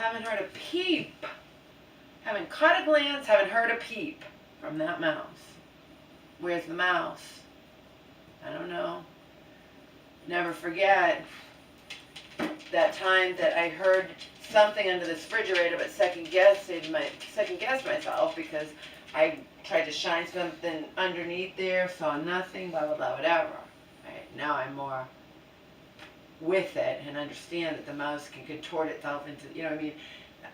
haven't heard a peep. Haven't caught a glance, haven't heard a peep from that mouse. Where's the mouse? I don't know. Never forget that time that I heard something under this refrigerator, but second guessed myself because I tried to shine something underneath there, saw nothing, blah blah blah, whatever. Right now I'm more with it and understand that the mouse can contort itself into, you know what I mean?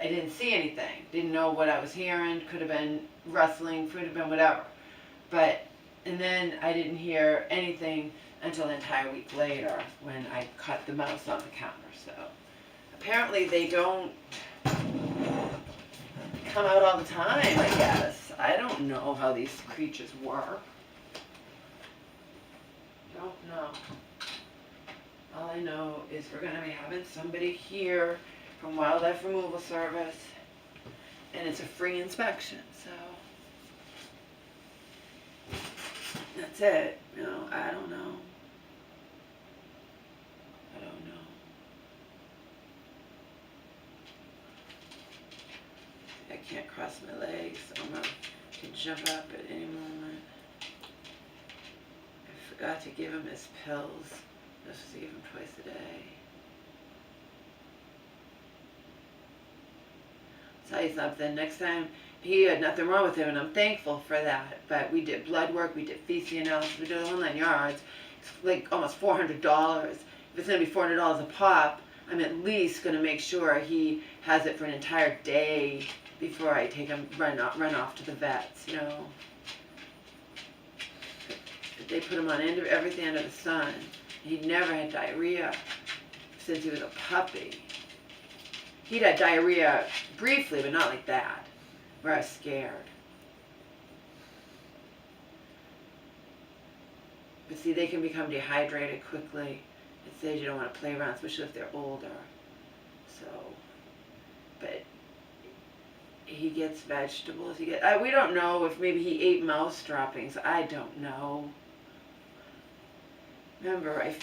I didn't see anything, didn't know what I was hearing, could have been rustling, could have been whatever. And then I didn't hear anything until an entire week later when I caught the mouse on the counter. So apparently they don't come out all the time, I guess. I don't know how these creatures work. Don't know. All I know is we're going to be having somebody here from Wildlife Removal Service, and it's a free inspection, so that's it. You know, I don't know. I don't know. I can't cross my legs, so I'm going to jump up at any moment. I forgot to give him his pills. I was supposed to give him twice a day. I'll tell you something, next time, he had nothing wrong with him, and I'm thankful for that. But we did blood work, we did feces analysis, we did the whole 9 yards. It's like almost $400. If it's going to be $400 a pop, I'm at least going to make sure he has it for an entire day before I take him, run off to the vets, you know. They put him on everything under the sun. He'd never had diarrhea since he was a puppy. He'd had diarrhea briefly, but not like that, where I was scared. But see, they can become dehydrated quickly. It says you don't want to play around, especially if they're older. So, but he gets vegetables. We don't know if maybe he ate mouse droppings. I don't know. Remember, I was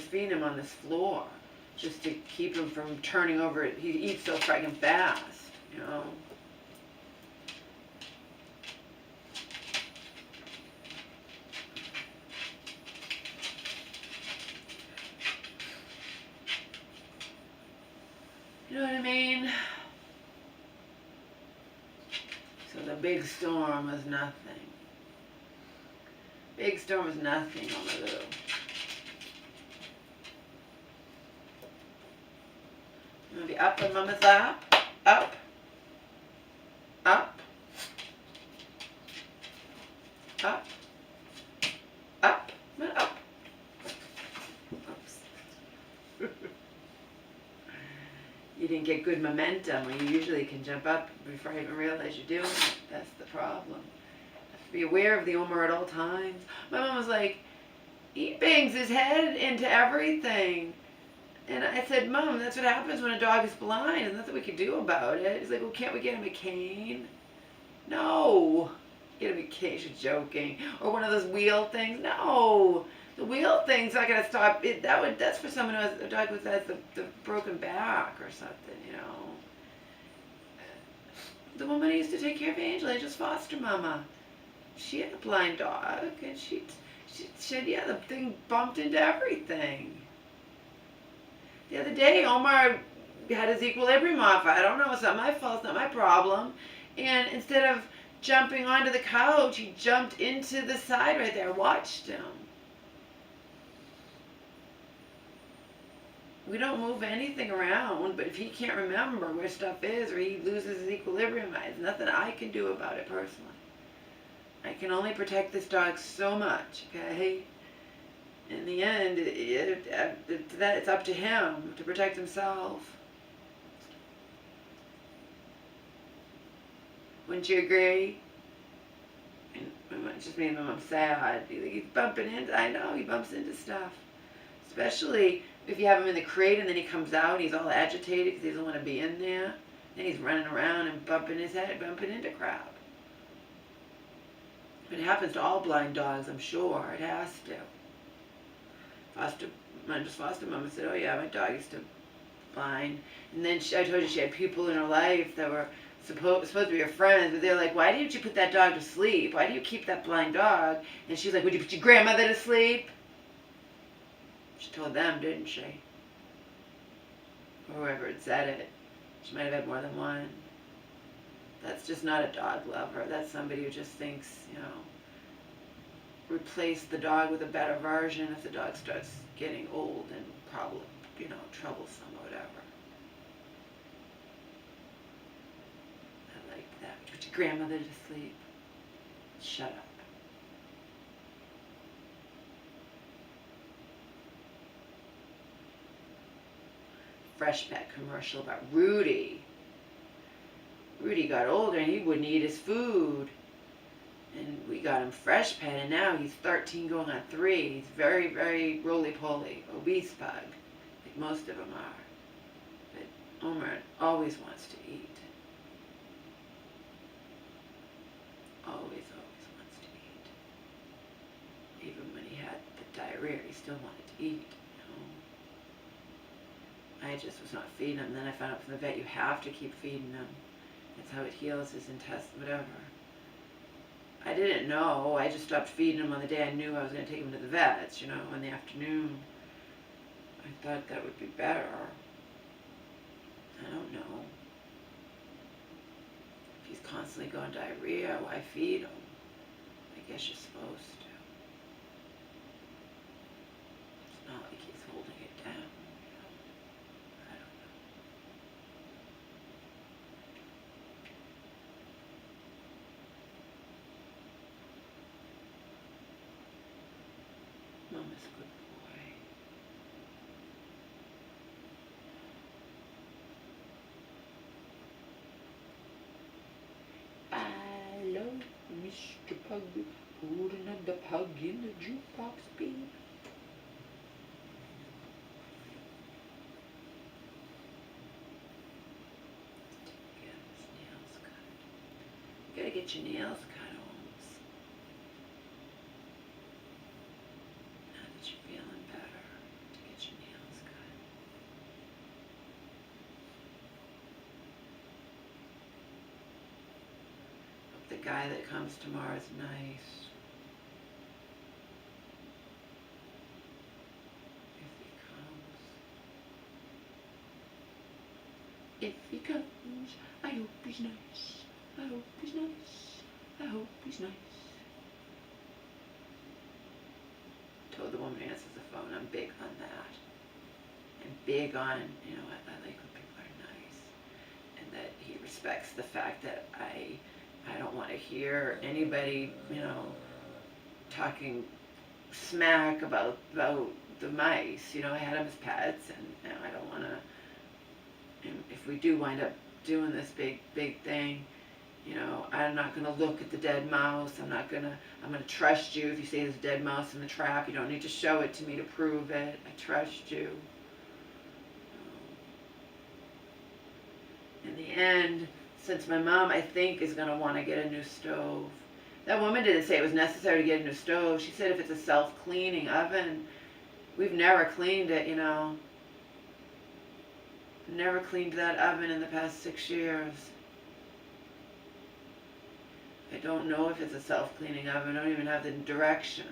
feeding him on this floor just to keep him from turning over. He eats so friggin' fast, you know. You know what I mean? So the big storm was nothing. Big storm was nothing on the little. You want to be up on Mama's lap? Up. Up. Up. Up. Up. Oops. You didn't get good momentum when you usually can jump up before I even realize you're doing it. That's the problem. Be aware of the Omar at all times. My mom was like, he bangs his head into everything. And I said, Mom, that's what happens when a dog is blind. There's nothing we can do about it. He's like, well, can't we get him a cane? No. Get him a cane. She's joking. Or one of those wheel things. No. The wheel thing's not going to stop. That's for someone who has a dog who has the broken back or something, you know. The woman who used to take care of Angel, Angel's foster mama. She had a blind dog, and she said, yeah, the thing bumped into everything. The other day, Omar had his equilibrium off. I don't know, it's not my fault, it's not my problem. And instead of jumping onto the couch, he jumped into the side right there. I watched him. We don't move anything around, but if he can't remember where stuff is or he loses his equilibrium, there's nothing I can do about it personally. I can only protect this dog so much, okay? In the end, it's up to him to protect himself. Wouldn't you agree? And it just made my mom sad. He's bumping into, I know, he bumps into stuff. Especially if you have him in the crate and then he comes out and he's all agitated because he doesn't want to be in there. Then he's running around and bumping his head, bumping into crap. It happens to all blind dogs, I'm sure. It has to. My foster mama said, oh yeah, my dog used to blind. And then I told you she had people in her life that were supposed to be her friends, but they're like, why didn't you put that dog to sleep? Why do you keep that blind dog? And she's like, would you put your grandmother to sleep? She told them, didn't she? Or whoever had said it. She might have had more than one. That's just not a dog lover. That's somebody who just thinks, you know, replace the dog with a better version if the dog starts getting old and probably, you know, troublesome or whatever. I like that. Put your grandmother to sleep. Shut up. Fresh Pet commercial about Rudy. Rudy got older and he wouldn't eat his food. And we got him Fresh Pet, and now he's 13 going on 3. He's very, very roly-poly, obese pug, like most of them are. But Omar always wants to eat. Always wants to eat. Even when he had the diarrhea, he still wanted to eat. You know? I just was not feeding him. Then I found out from the vet you have to keep feeding him. That's how it heals his intestine, whatever. I didn't know. I just stopped feeding him on the day I knew I was going to take him to the vets, you know, in the afternoon. I thought that would be better. I don't know. If he's constantly going diarrhea, why feed him? I guess you're supposed to. It's not like he's holding it down, you know. I don't know. Mama's a good boy. Hello, Mr. Pug. Put another pug in the jukebox, babe. Get his nails cut. You gotta get your nails cut. The guy that comes tomorrow is nice. If he comes, I hope he's nice. I hope he's nice. I hope he's nice. Told the woman who answers the phone, I'm big on that. I'm big on, you know, I like when people are nice. And that he respects the fact that I don't want to hear anybody, you know, talking smack about the mice. You know, I had them as pets, and I don't want to, and if we do wind up doing this big thing, you know, I'm not going to look at the dead mouse. I'm going to trust you. If you say there's a dead mouse in the trap, you don't need to show it to me to prove it. I trust you. In the end, since my mom, I think, is going to want to get a new stove. That woman didn't say it was necessary to get a new stove. She said if it's a self-cleaning oven, we've never cleaned it, you know. Never cleaned that oven in the past 6 years. I don't know if it's a self-cleaning oven. I don't even have the directions.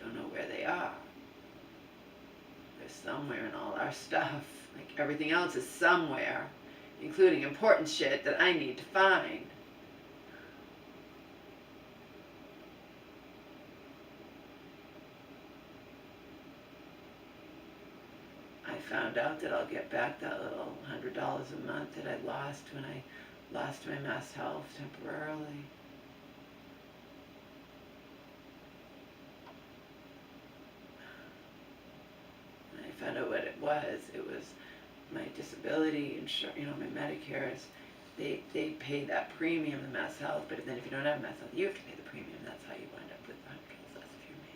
Don't know where they are. Somewhere in all our stuff. Like everything else is somewhere, including important shit that I need to find. I found out that I'll get back that little $100 a month that I lost when I lost my Mass Health temporarily. I found out what it was. It was my disability insurance, you know, my Medicare's. They pay that premium, the Mass Health, but then if you don't have Mass Health, you have to pay the premium. That's how you wind up with $100 less if you're me.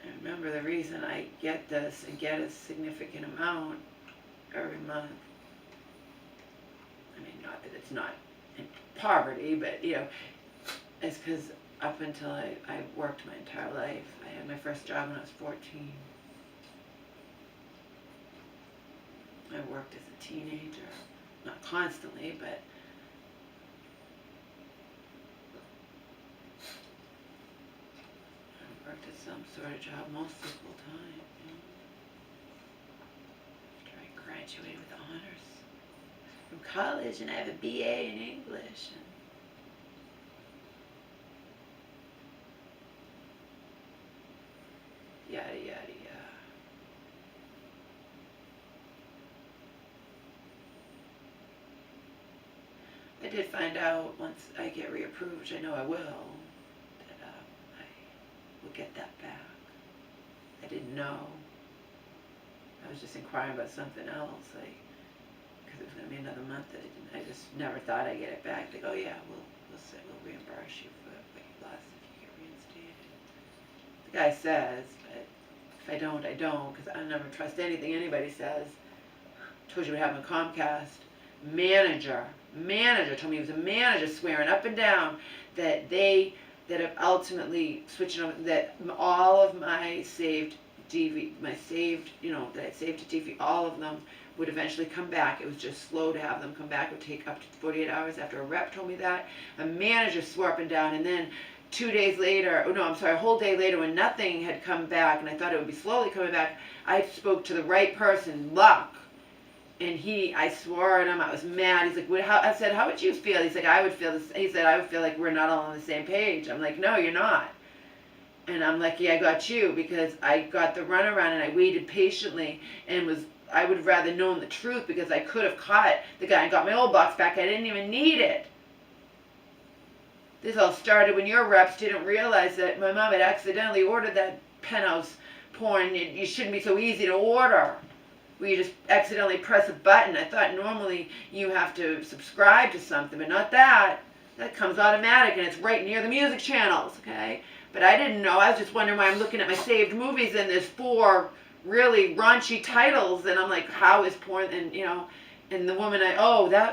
And remember, the reason I get this and get a significant amount every month, I mean, not that it's not in poverty, but, you know, it's because up until I worked my entire life. I had my first job when I was 14. I worked as a teenager, not constantly, but I worked at some sort of job mostly full time. After I graduated with honors from college, and I have a BA in English. And yada, yada, yada. I did find out once I get reapproved, which I know I will, that I will get that back. I didn't know. I was just inquiring about something else, like, because it was going to be another month that I just never thought I'd get it back. They go, yeah, we'll reimburse you for what you lost if you get reinstated. The guy says, but if I don't, I don't, because I never trust anything anybody says. I told you what happened with Comcast. Manager told me he was a manager, swearing up and down that have ultimately switching over, that all of my saved DV, that I saved to DV, all of them would eventually come back. It was just slow to have them come back. It would take up to 48 hours. After a rep told me that, a manager swore up and down, and then 2 days later, a whole day later, when nothing had come back, and I thought it would be slowly coming back, I spoke to the right person, Luck. And I swore at him. I was mad. He's like, I said, how would you feel? He's like, I would feel this. He said, I would feel like we're not all on the same page. I'm like, no, you're not. And I'm like, yeah, I got you, because I got the runaround and I waited patiently and I would have rather known the truth, because I could have caught the guy and got my old box back. I didn't even need it. This all started when your reps didn't realize that my mom had accidentally ordered that penthouse porn. You shouldn't be so easy to order, where you just accidentally press a button. I thought normally you have to subscribe to something, but not that. That comes automatic, and it's right near the music channels, okay? But I didn't know. I was just wondering why I'm looking at my saved movies, and there's 4 really raunchy titles, and I'm like, how is porn? And and the woman,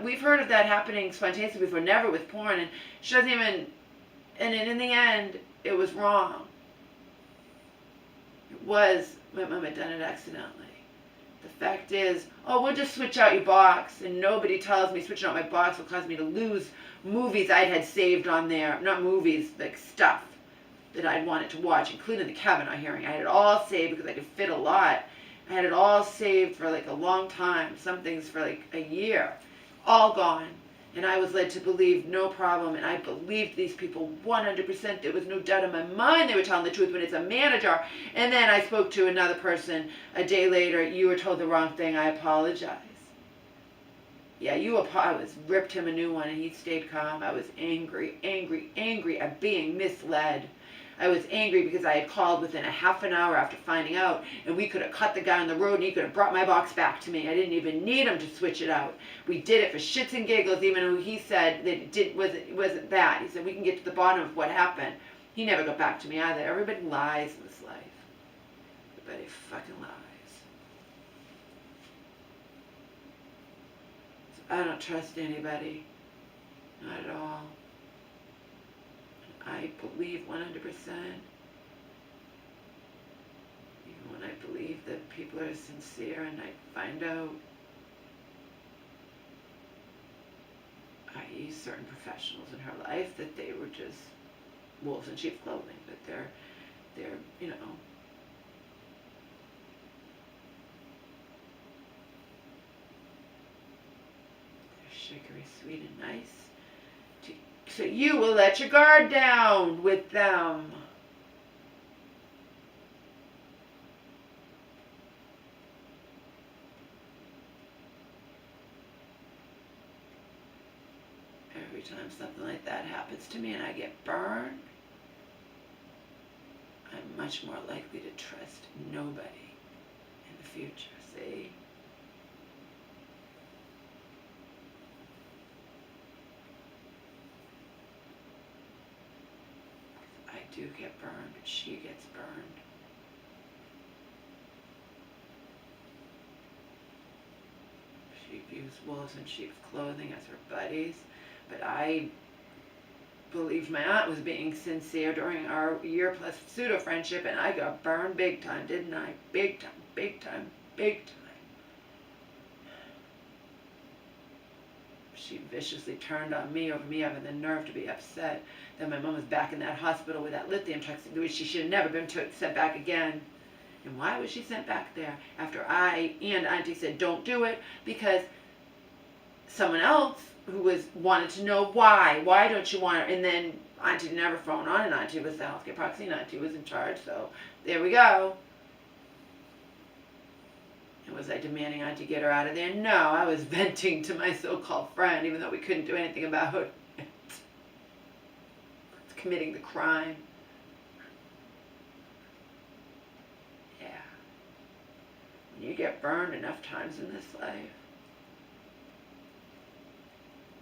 we've heard of that happening spontaneously before, never with porn, and she doesn't even, and in the end, it was wrong. It was, my mom had done it accidentally. The fact is, we'll just switch out your box, and nobody tells me switching out my box will cause me to lose movies I had saved on there. Not movies, like stuff that I'd wanted to watch, including the Kavanaugh hearing. I had it all saved because I could fit a lot. I had it all saved for like a long time, some things for like a year. All gone. And I was led to believe no problem, and I believed these people 100%. There was no doubt in my mind they were telling the truth when it's a manager. And then I spoke to another person a day later. You were told the wrong thing. I apologize. Yeah, I ripped him a new one, and he stayed calm. I was angry at being misled. I was angry because I had called within a half an hour after finding out, and we could have cut the guy on the road, and he could have brought my box back to me. I didn't even need him to switch it out. We did it for shits and giggles, even though he said that it wasn't that. He said, we can get to the bottom of what happened. He never got back to me either. Everybody lies in this life. Everybody fucking lies. So I don't trust anybody. Not at all. I believe 100%. Even when I believe that people are sincere, and I find out, i.e. certain professionals in her life, that they were just wolves in sheep's clothing, that they're they're sugary, sweet, and nice. So you will let your guard down with them. Every time something like that happens to me and I get burned, I'm much more likely to trust nobody in the future, see? I do get burned, but she gets burned. She views wolves in sheep's clothing as her buddies, but I believed my aunt was being sincere during our year-plus pseudo-friendship, and I got burned big time, didn't I? Big time, big time, big time. She viciously turned on me over me having the nerve to be upset that my mom was back in that hospital with that lithium toxin, which she should have never been sent back again. And why was she sent back there after I and Auntie said don't do it? Because someone else who wanted to know why don't you want her? And then Auntie never phoned on, and Auntie was the healthcare proxy, and Auntie was in charge, so there we go. And was I demanding Auntie get her out of there? No, I was venting to my so-called friend, even though we couldn't do anything about it. It's committing the crime. Yeah. When you get burned enough times in this life,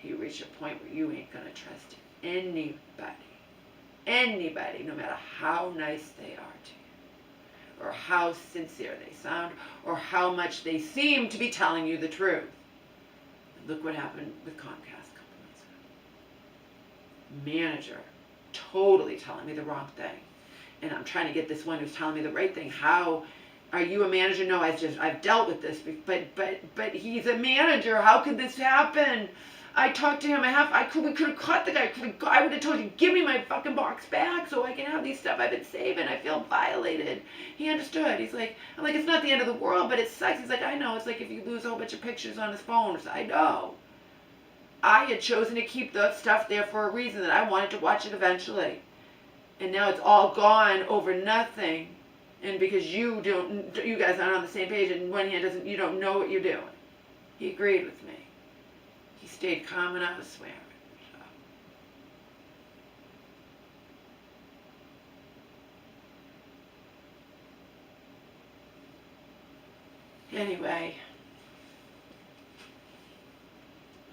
you reach a point where you ain't gonna trust anybody, no matter how nice they are to you, or how sincere they sound, or how much they seem to be telling you the truth. And look what happened with Comcast a couple months ago. Manager totally telling me the wrong thing, and I'm trying to get this one who's telling me the right thing. How are you a manager? No, I've dealt with this, but he's a manager. How could this happen? I talked to him. We could have caught the guy. I would have told you, give me my fucking box back so I can have these stuff I've been saving. I feel violated. He understood. He's like, I'm like, it's not the end of the world, but it sucks. He's like, I know. It's like if you lose a whole bunch of pictures on his phone. I know. I had chosen to keep the stuff there for a reason, that I wanted to watch it eventually. And now it's all gone over nothing. And because you guys aren't on the same page, and one hand you don't know what you're doing. He agreed with me. He stayed calm, and I was swearing. So. Anyway,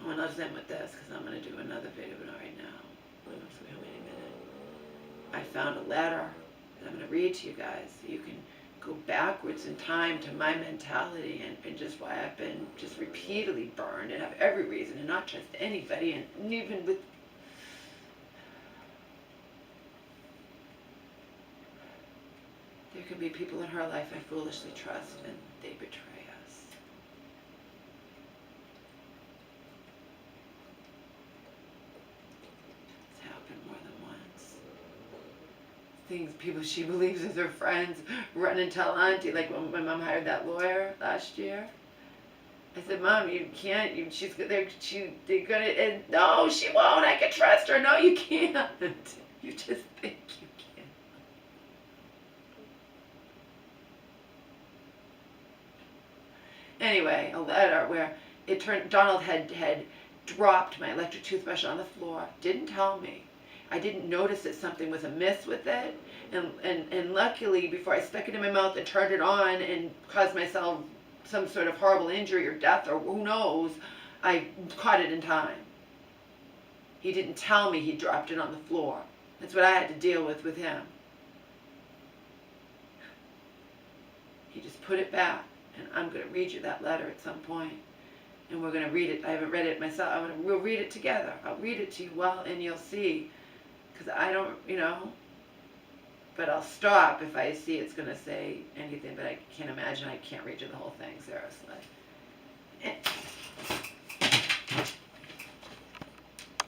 I want to end with this because I'm going to do another video right now. Wait a minute. I found a letter that I'm going to read to you guys so you can go backwards in time to my mentality and just why I've been just repeatedly burned and have every reason to not trust anybody, and even with there could be people in her life I foolishly trust and they betray us. It's happened more than once. Things people she believes is her friends run and tell Auntie, like when my mom hired that lawyer last year. I said, Mom, you can't. They're gonna. And no, she won't. I can trust her. No, you can't. You just think you can. Anyway, a letter where it turned. Donald had dropped my electric toothbrush on the floor. Didn't tell me. I didn't notice that something was amiss with it, and luckily, before I stuck it in my mouth and turned it on and caused myself some sort of horrible injury or death or who knows, I caught it in time. He didn't tell me he dropped it on the floor. That's what I had to deal with him. He just put it back, and I'm going to read you that letter at some point. And we're going to read it. I haven't read it myself. We'll read it together. I'll read it to you and you'll see. Because I don't, but I'll stop if I see it's going to say anything, but I can't imagine I can't read you the whole thing, seriously.